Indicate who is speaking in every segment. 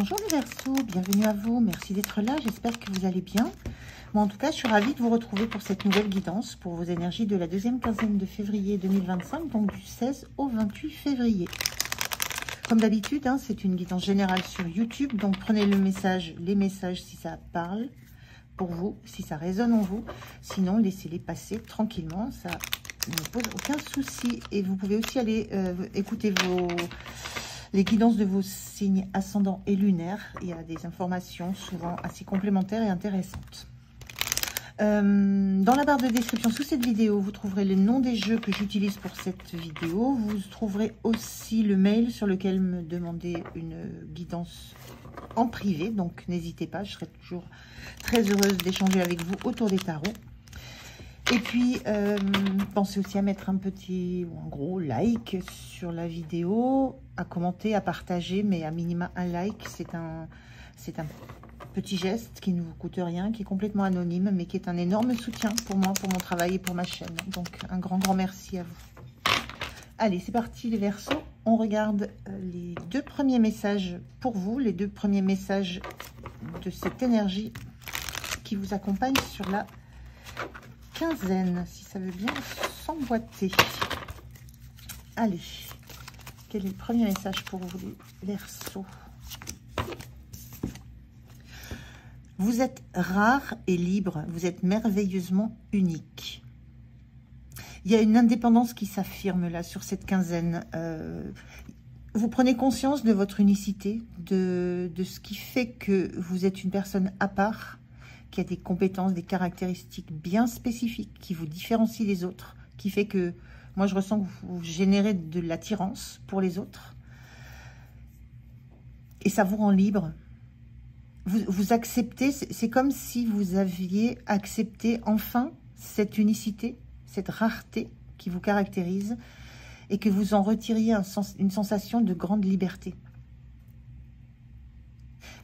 Speaker 1: Bonjour les Verseaux, bienvenue à vous, merci d'être là, j'espère que vous allez bien. Moi en tout cas, je suis ravie de vous retrouver pour cette nouvelle guidance, pour vos énergies de la deuxième quinzaine de février 2025, donc du 16 au 28 février. Comme d'habitude, hein, c'est une guidance générale sur YouTube, donc prenez les messages si ça parle pour vous, si ça résonne en vous. Sinon, laissez-les passer tranquillement, ça ne pose aucun souci. Et vous pouvez aussi aller écouter les guidances de vos signes ascendants et lunaires. Il y a des informations souvent assez complémentaires et intéressantes. Dans la barre de description sous cette vidéo, vous trouverez les noms des jeux que j'utilise pour cette vidéo. Vous trouverez aussi le mail sur lequel me demander une guidance en privé. Donc n'hésitez pas, je serai toujours très heureuse d'échanger avec vous autour des tarots. Et puis, pensez aussi à mettre un petit ou un gros like sur la vidéo, à commenter, à partager, mais à minima un like. C'est un petit geste qui ne vous coûte rien, qui est complètement anonyme, mais qui est un énorme soutien pour moi, pour mon travail et pour ma chaîne. Donc, un grand merci à vous. Allez, c'est parti les Verseaux. On regarde les deux premiers messages pour vous, les deux premiers messages de cette énergie qui vous accompagne sur la quinzaine, si ça veut bien s'emboîter. Allez, quel est le premier message pour vous les Verseaux? Vous êtes rare et libre, vous êtes merveilleusement unique. Il y a une indépendance qui s'affirme là sur cette quinzaine. Vous prenez conscience de votre unicité, de ce qui fait que vous êtes une personne à part, qui a des compétences, des caractéristiques bien spécifiques, qui vous différencient des autres, qui fait que, moi je ressens que vous générez de l'attirance pour les autres. Et ça vous rend libre. Vous acceptez, c'est comme si vous aviez accepté enfin cette unicité, cette rareté qui vous caractérise, et que vous en retiriez une sensation de grande liberté.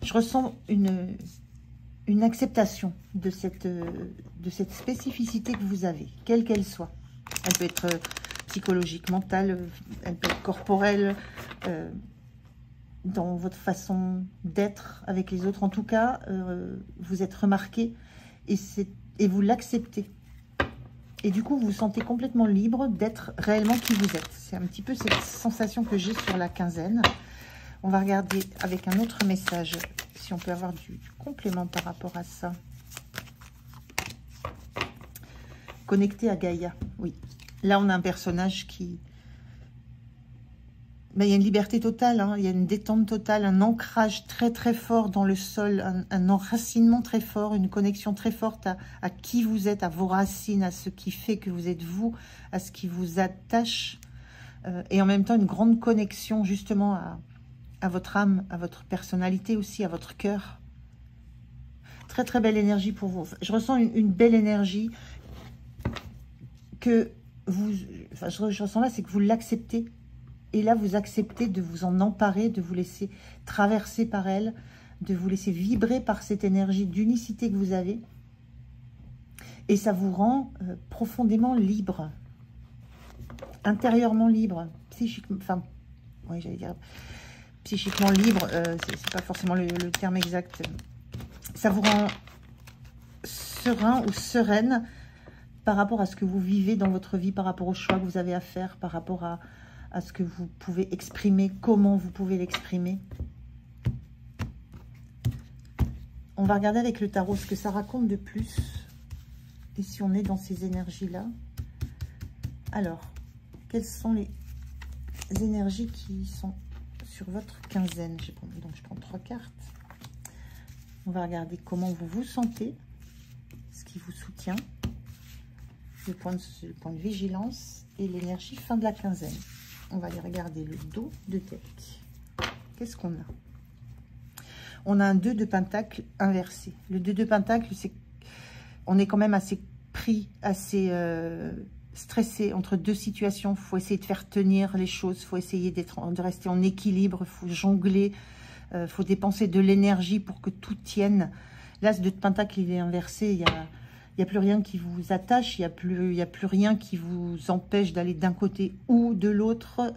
Speaker 1: Je ressens une acceptation de cette spécificité que vous avez, quelle qu'elle soit. Elle peut être psychologique, mentale, elle peut être corporelle, dans votre façon d'être avec les autres. En tout cas, vous êtes remarqué et vous l'acceptez. Et du coup, vous vous sentez complètement libre d'être réellement qui vous êtes. C'est un petit peu cette sensation que j'ai sur la quinzaine. On va regarder avec un autre message, si on peut avoir du complément par rapport à ça. Connecté à Gaïa, oui. Là, on a un personnage qui... Ben, il y a une liberté totale, hein, il y a une détente totale, un ancrage très très fort dans le sol, un enracinement très fort, une connexion très forte à qui vous êtes, à vos racines, à ce qui fait que vous êtes vous, à ce qui vous attache, et en même temps une grande connexion justement à votre âme, à votre personnalité aussi, à votre cœur. Très très belle énergie pour vous. Je ressens une belle énergie que vous... Enfin, je ressens là, c'est que vous l'acceptez. Et là, vous acceptez de vous en emparer, de vous laisser traverser par elle, de vous laisser vibrer par cette énergie d'unicité que vous avez. Et ça vous rend profondément libre, intérieurement libre, psychiquement, enfin, oui, j'allais dire psychiquement libre, c'est pas forcément le terme exact. Ça vous rend serein ou sereine par rapport à ce que vous vivez dans votre vie, par rapport aux choix que vous avez à faire, par rapport à ce que vous pouvez exprimer, comment vous pouvez l'exprimer. On va regarder avec le tarot ce que ça raconte de plus. Et si on est dans ces énergies-là. Alors, quelles sont les énergies qui sont sur votre quinzaine? Donc, je prends 3 cartes. On va regarder comment vous vous sentez, ce qui vous soutient, le point de vigilance et l'énergie fin de la quinzaine. On va aller regarder le dos de tête. Qu'est-ce qu'on a? On a un 2 de pentacle inversé. Le 2 de pentacle, c'est on est quand même assez pris, assez stressé entre deux situations. Il faut essayer de faire tenir les choses. Il faut essayer de rester en équilibre. Il faut jongler. Il faut dépenser de l'énergie pour que tout tienne. L'as de pentacle, il est inversé. Il n'y a plus rien qui vous attache, il n'y a plus rien qui vous empêche d'aller d'un côté ou de l'autre.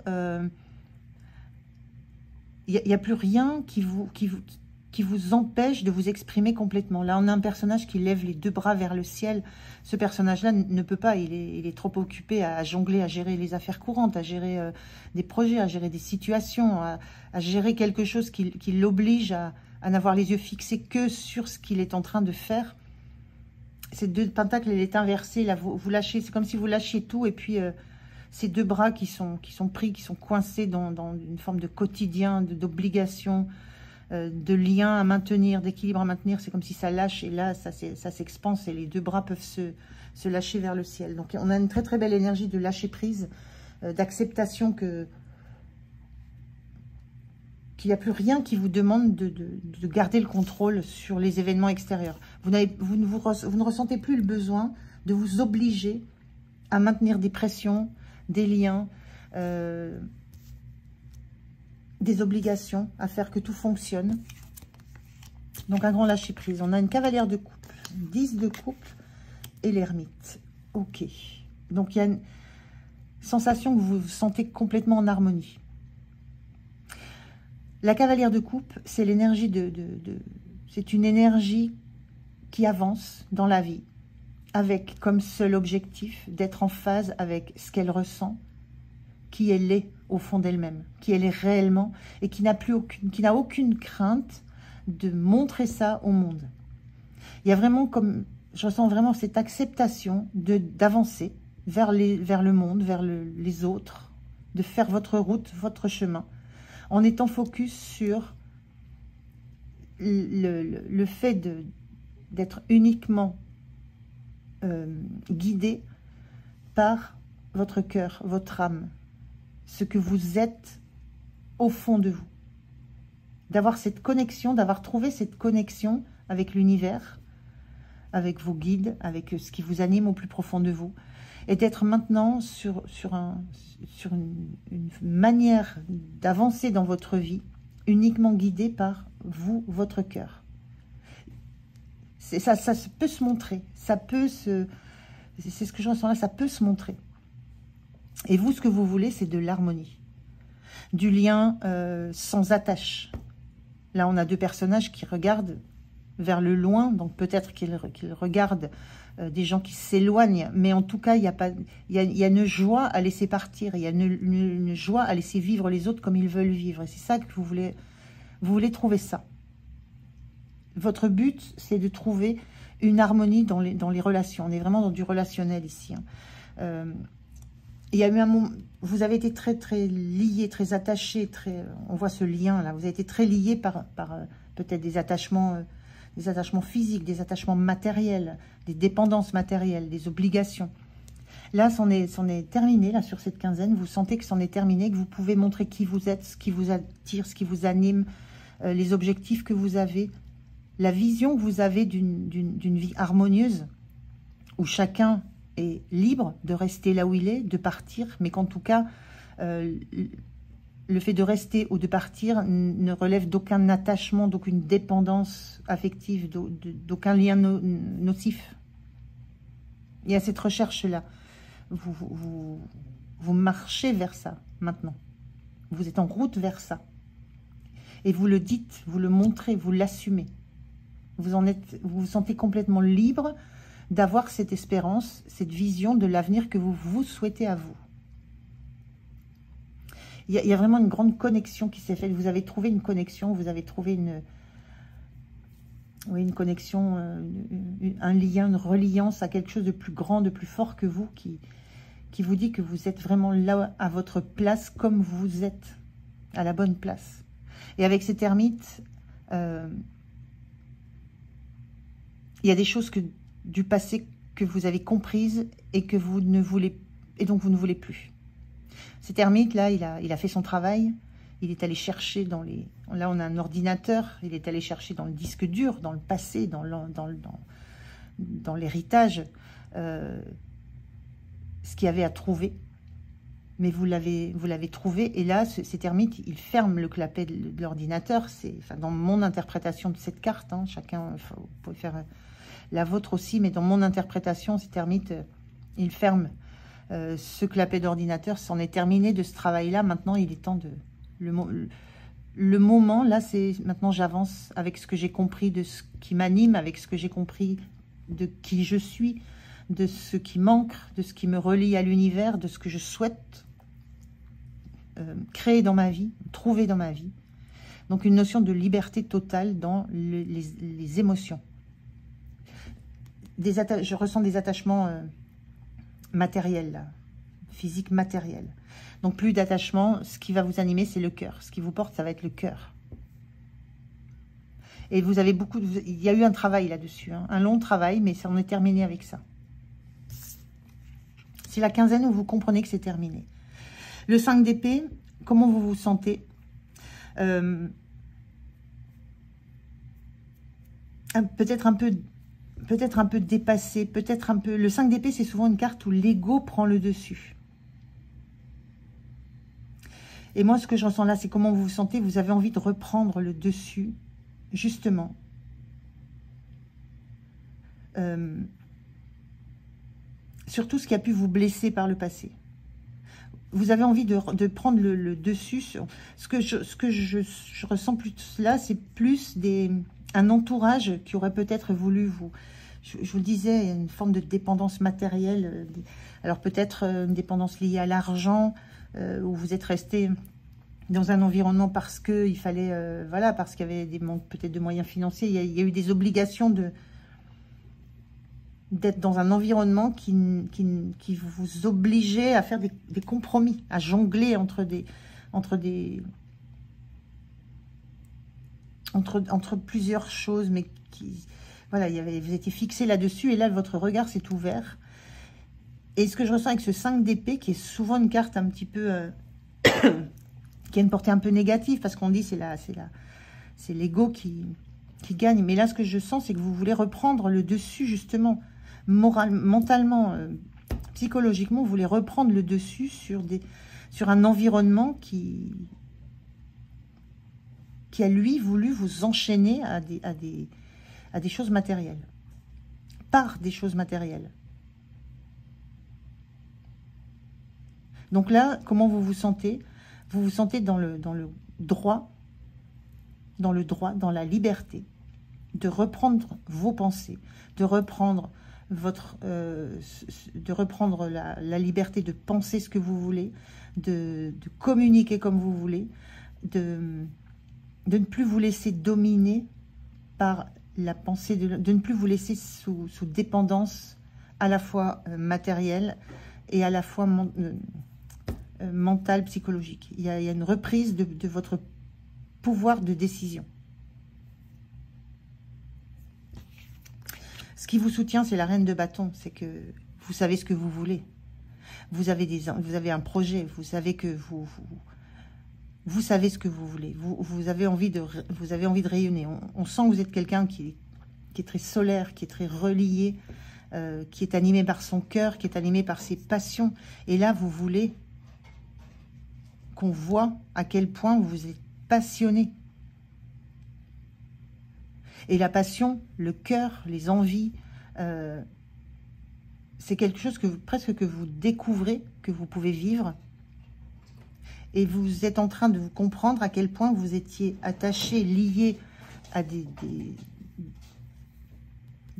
Speaker 1: il n'y a plus rien qui vous empêche de vous exprimer complètement. Là, on a un personnage qui lève les 2 bras vers le ciel. Ce personnage-là ne peut pas, il est trop occupé à jongler, à gérer les affaires courantes, à gérer des projets, à gérer des situations, à gérer quelque chose qui l'oblige à n'avoir les yeux fixés que sur ce qu'il est en train de faire. Ces 2 pentacles, elle est inversée. Là, vous lâchez, c'est comme si vous lâchiez tout, et puis ces 2 bras qui sont pris, qui sont coincés dans une forme de quotidien, d'obligation, de lien à maintenir, d'équilibre à maintenir. C'est comme si ça lâche, et là, ça s'expanse, et les 2 bras peuvent se lâcher vers le ciel. Donc, on a une très très belle énergie de lâcher prise, d'acceptation qu'il n'y a plus rien qui vous demande de garder le contrôle sur les événements extérieurs. Vous ne ressentez plus le besoin de vous obliger à maintenir des pressions, des liens, des obligations, à faire que tout fonctionne. Donc un grand lâcher prise. On a une cavalière de coupe, 10 de coupe et l'ermite. Ok. Donc il y a une sensation que vous vous sentez complètement en harmonie. La cavalière de coupe, c'est l'énergie c'est une énergie qui avance dans la vie, avec comme seul objectif d'être en phase avec ce qu'elle ressent, qui elle est au fond d'elle-même, qui elle est réellement, et qui n'a aucune crainte de montrer ça au monde. Il y a vraiment je ressens vraiment cette acceptation d'avancer vers le monde, vers les autres, de faire votre route, votre chemin, en étant focus sur le fait d'être uniquement guidé par votre cœur, votre âme, ce que vous êtes au fond de vous. D'avoir cette connexion, d'avoir trouvé cette connexion avec l'univers, avec vos guides, avec ce qui vous anime au plus profond de vous, et d'être maintenant sur une manière d'avancer dans votre vie, uniquement guidée par vous, votre cœur. Ça peut se montrer, c'est ce que je ressens là, ça peut se montrer. Et vous, ce que vous voulez, c'est de l'harmonie, du lien sans attache. Là, on a 2 personnages qui regardent vers le loin, donc peut-être qu'ils regardent des gens qui s'éloignent, mais en tout cas, il y a une joie à laisser partir, il y a une joie à laisser vivre les autres comme ils veulent vivre. Et c'est ça que vous voulez trouver ça. Votre but, c'est de trouver une harmonie dans les relations. On est vraiment dans du relationnel ici. Il y a eu un moment, vous avez été très très liés, très attachés, on voit ce lien là, vous avez été très liés par peut-être des attachements physiques, des attachements matériels, des dépendances matérielles, des obligations. Là, c'en est terminé, là, sur cette quinzaine, vous sentez que c'en est terminé, que vous pouvez montrer qui vous êtes, ce qui vous attire, ce qui vous anime, les objectifs que vous avez, la vision que vous avez d'une vie harmonieuse, où chacun est libre de rester là où il est, de partir, mais qu'en tout cas, le fait de rester ou de partir ne relève d'aucun attachement, d'aucune dépendance affective, d'aucun lien nocif. Il y a cette recherche-là. Vous marchez vers ça maintenant. Vous êtes en route vers ça. Et vous le dites, vous le montrez, vous l'assumez. Vous vous sentez complètement libre d'avoir cette espérance, cette vision de l'avenir que vous souhaitez à vous. Il y a vraiment une grande connexion qui s'est faite. Vous avez trouvé une connexion, vous avez trouvé une connexion, un lien, une reliance à quelque chose de plus grand, de plus fort que vous, qui vous dit que vous êtes vraiment là, à votre place, comme vous êtes, à la bonne place. Et avec cet ermite, il y a des choses du passé que vous avez comprises et que vous ne voulez, et donc vous ne voulez plus. Cet ermite là, il a fait son travail. Il est allé chercher dans les... Là, on a un ordinateur. Il est allé chercher dans le disque dur, dans le passé, dans l'héritage, ce qu'il y avait à trouver. Mais vous l'avez trouvé. Et là, cet ermite, il ferme le clapet de l'ordinateur. C'est, enfin, dans mon interprétation de cette carte, hein, chacun, vous pouvez faire la vôtre aussi, mais dans mon interprétation, cet ermite, il ferme ce clapet d'ordinateur. C'en est terminé de ce travail-là. Maintenant, il est temps de... le moment, là, c'est maintenant j'avance avec ce que j'ai compris de ce qui m'anime, avec ce que j'ai compris de qui je suis, de ce qui manque, de ce qui me relie à l'univers, de ce que je souhaite créer dans ma vie, trouver dans ma vie. Donc une notion de liberté totale dans les émotions. Je ressens des attachements matériels, là, physiques matériels. Donc plus d'attachement, ce qui va vous animer, c'est le cœur. Ce qui vous porte, ça va être le cœur. Et vous avez beaucoup... Il y a eu un travail là-dessus, hein, un long travail, mais ça en est terminé avec ça. C'est la quinzaine où vous comprenez que c'est terminé. Le 5 d'épée, comment vous vous sentez? Peut-être un peu dépassé, peut-être un peu... Le 5 d'épée, c'est souvent une carte où l'ego prend le dessus. Et moi, ce que je ressens là, c'est comment vous vous sentez. Vous avez envie de reprendre le dessus, justement. Sur tout ce qui a pu vous blesser par le passé. Vous avez envie de prendre le dessus sur... Ce que je ressens plus là, c'est plus un entourage qui aurait peut-être voulu vous... Je vous disais, il y a une forme de dépendance matérielle. Alors peut-être une dépendance liée à l'argent, où vous êtes resté dans un environnement parce qu'il fallait... voilà, parce qu'il y avait des manques peut-être de moyens financiers. Il y a eu des obligations d'être dans un environnement qui vous obligeait à faire des compromis, à jongler entre plusieurs choses, mais voilà, vous étiez fixé là-dessus, et là, votre regard s'est ouvert. Et ce que je ressens avec ce 5 d'épée, qui est souvent une carte un petit peu... qui a une portée un peu négative, parce qu'on dit c'est l'ego qui gagne. Mais là, ce que je sens, c'est que vous voulez reprendre le dessus, justement, mentalement, psychologiquement, vous voulez reprendre le dessus sur un environnement qui a, lui, voulu vous enchaîner à des choses matérielles. Par des choses matérielles. Donc là, comment vous vous sentez? Vous vous sentez dans le droit, dans la liberté, de reprendre vos pensées, de reprendre la liberté de penser ce que vous voulez, de communiquer comme vous voulez, de ne plus vous laisser dominer par la pensée, de ne plus vous laisser sous dépendance à la fois matérielle et à la fois mentale, psychologique. Il y a une reprise de votre pouvoir de décision. Ce qui vous soutient, c'est la reine de bâton. C'est que vous savez ce que vous voulez. Vous avez un projet. Vous savez que vous savez ce que vous voulez. Vous avez envie de rayonner. On sent que vous êtes quelqu'un qui est très solaire, qui est très relié, qui est animé par son cœur, qui est animé par ses passions. Et là, vous voulez qu'on voit à quel point vous êtes passionné. Et la passion, le cœur, les envies, c'est quelque chose presque que vous découvrez, que vous pouvez vivre. Et vous êtes en train de vous comprendre à quel point vous étiez attaché, lié à des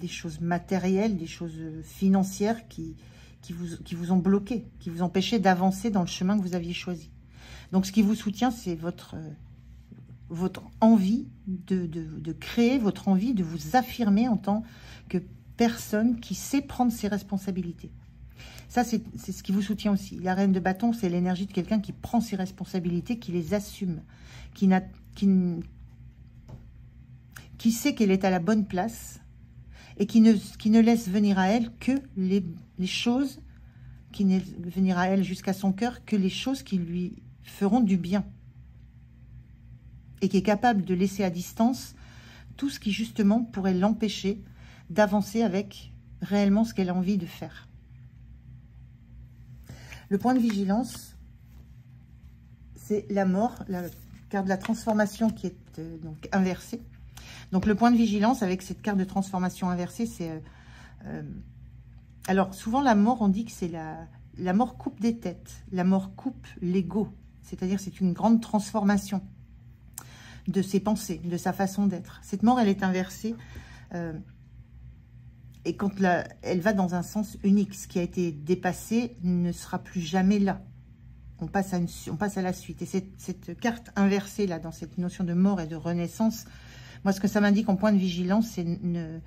Speaker 1: choses matérielles, des choses financières qui vous ont bloqué, qui vous empêchaient d'avancer dans le chemin que vous aviez choisi. Donc, ce qui vous soutient, c'est votre envie de créer, votre envie de vous affirmer en tant que personne qui sait prendre ses responsabilités. Ça, c'est ce qui vous soutient aussi. La reine de bâton, c'est l'énergie de quelqu'un qui prend ses responsabilités, qui les assume, qui sait qu'elle est à la bonne place et qui ne laisse venir à elle que les choses, qui ne laisse venir à elle jusqu'à son cœur que les choses qui lui feront du bien. Et qui est capable de laisser à distance tout ce qui, justement, pourrait l'empêcher d'avancer avec réellement ce qu'elle a envie de faire. Le point de vigilance, c'est la mort, la carte de la transformation qui est donc inversée. Donc, le point de vigilance avec cette carte de transformation inversée, c'est... alors, souvent, la mort, on dit que c'est la mort coupe des têtes. La mort coupe l'ego. C'est-à-dire c'est une grande transformation. de ses pensées, de sa façon d'être. Cette mort, elle est inversée. Et quand elle va dans un sens unique, ce qui a été dépassé ne sera plus jamais là. On passe à la suite. Et cette carte inversée, là, dans cette notion de mort et de renaissance, moi, ce que ça m'indique en point de vigilance, c'est ne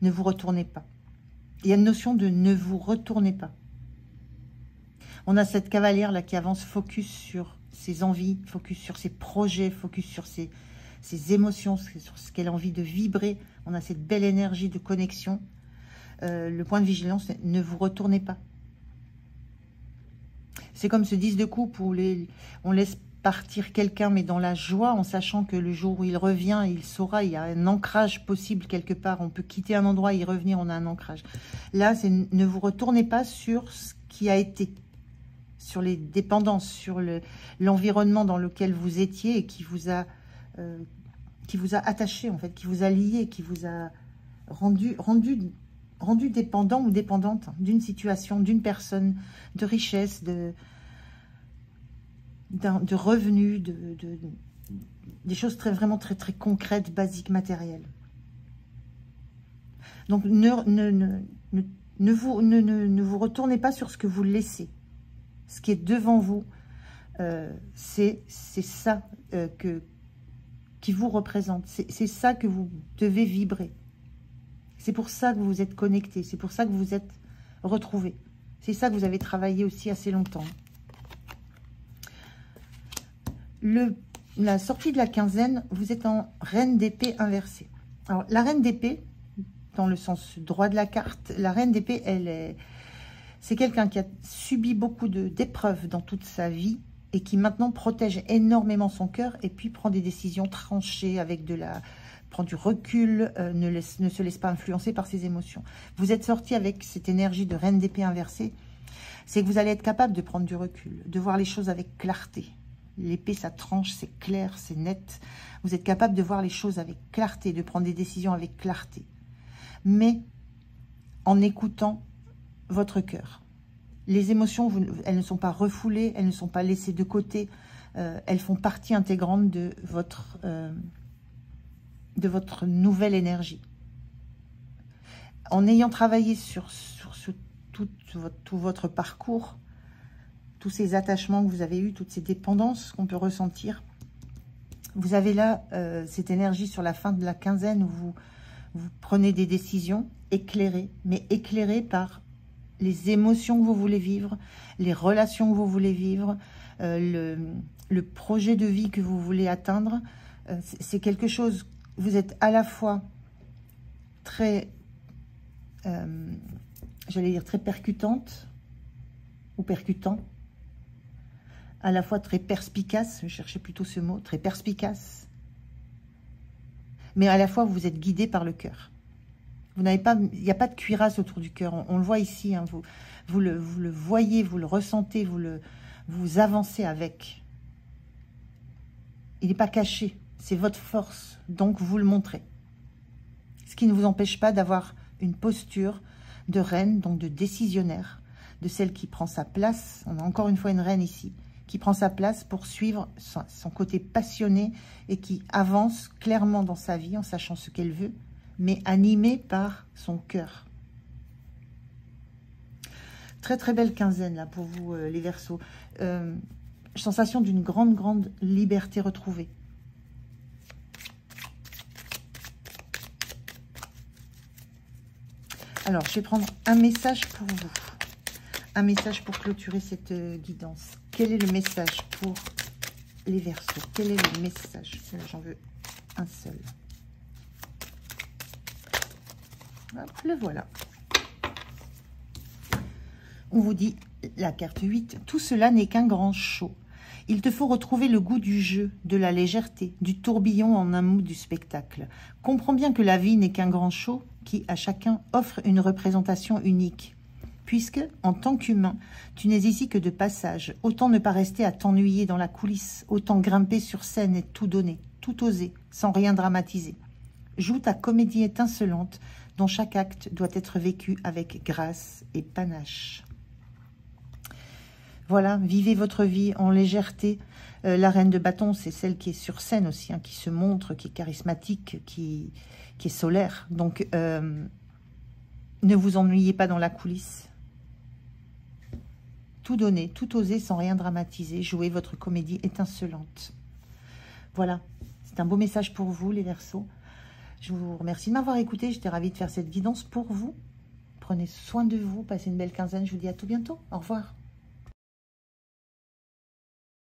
Speaker 1: vous retournez pas. Il y a une notion de ne vous retournez pas. On a cette cavalière là qui avance, focus sur ses envies, focus sur ses projets, focus sur ses émotions, sur ce qu'elle a envie de vibrer. On a cette belle énergie de connexion. Le point de vigilance, ne vous retournez pas. C'est comme ce 10 de coupe où on laisse partir quelqu'un, mais dans la joie, en sachant que le jour où il revient, il saura, il y a un ancrage possible quelque part. On peut quitter un endroit, y revenir, on a un ancrage. Là, c'est ne vous retournez pas sur ce qui a été, sur les dépendances, sur l'environnement dans lequel vous étiez et qui vous a attaché, en fait, qui vous a lié, qui vous a rendu dépendant ou dépendante d'une situation, d'une personne, de richesse, de revenus, des choses vraiment très concrètes, basiques, matérielles. Donc ne vous retournez pas sur ce que vous laissez. Ce qui est devant vous, c'est ça qui vous représente. C'est ça que vous devez vibrer. C'est pour ça que vous vous êtes connecté. C'est pour ça que vous vous êtes retrouvé. C'est ça que vous avez travaillé aussi assez longtemps. La sortie de la quinzaine, vous êtes en reine d'épée inversée. Alors, la reine d'épée, dans le sens droit de la carte, la reine d'épée, c'est quelqu'un qui a subi beaucoup d'épreuves dans toute sa vie et qui maintenant protège énormément son cœur et puis prend des décisions tranchées avec prend du recul, ne se laisse pas influencer par ses émotions. Vous êtes sorti avec cette énergie de reine d'épée inversée, c'est que vous allez être capable de prendre du recul, de voir les choses avec clarté. L'épée, ça tranche, c'est clair, c'est net. Vous êtes capable de voir les choses avec clarté, de prendre des décisions avec clarté. Mais en écoutant votre cœur. Les émotions, elles ne sont pas refoulées, elles ne sont pas laissées de côté. Elles font partie intégrante de votre nouvelle énergie. En ayant travaillé sur tout votre parcours, tous ces attachements que vous avez eus, toutes ces dépendances qu'on peut ressentir, vous avez là cette énergie sur la fin de la quinzaine où vous prenez des décisions éclairées, mais éclairées par les émotions que vous voulez vivre, les relations que vous voulez vivre, le projet de vie que vous voulez atteindre. C'est quelque chose, vous êtes à la fois très, j'allais dire très percutante ou percutant, à la fois très perspicace, je cherchais plutôt ce mot, très perspicace, mais à la fois vous êtes guidé par le cœur. Vous n'avez pas, il n'y a pas de cuirasse autour du cœur, on le voit ici, hein, vous le voyez, vous le ressentez, vous avancez avec. Il n'est pas caché, c'est votre force, donc vous le montrez. Ce qui ne vous empêche pas d'avoir une posture de reine, donc de décisionnaire, de celle qui prend sa place. On a encore une fois une reine ici, qui prend sa place pour suivre son côté passionné et qui avance clairement dans sa vie en sachant ce qu'elle veut, mais animée par son cœur. Très très belle quinzaine là pour vous les Verseaux. Sensation d'une grande liberté retrouvée. Alors, je vais prendre un message pour vous. Un message pour clôturer cette guidance. Quel est le message pour les Verseaux? Quel est le message? J'en veux un seul. Hop, le voilà. On vous dit, la carte 8, tout cela n'est qu'un grand show. Il te faut retrouver le goût du jeu, de la légèreté, du tourbillon en un mot du spectacle. Comprends bien que la vie n'est qu'un grand show qui, à chacun, offre une représentation unique. Puisque, en tant qu'humain, tu n'es ici que de passage, autant ne pas rester à t'ennuyer dans la coulisse, autant grimper sur scène et tout donner, tout oser, sans rien dramatiser. Joue ta comédie étincelante, dont chaque acte doit être vécu avec grâce et panache. Voilà, vivez votre vie en légèreté. La reine de bâton, c'est celle qui est sur scène aussi, hein, qui se montre, qui est charismatique, qui est solaire. Donc, ne vous ennuyez pas dans la coulisse. Tout donner, tout oser sans rien dramatiser. Jouez votre comédie étincelante. Voilà, c'est un beau message pour vous, les Verseaux. Je vous remercie de m'avoir écouté. J'étais ravie de faire cette guidance pour vous. Prenez soin de vous, passez une belle quinzaine. Je vous dis à tout bientôt. Au revoir.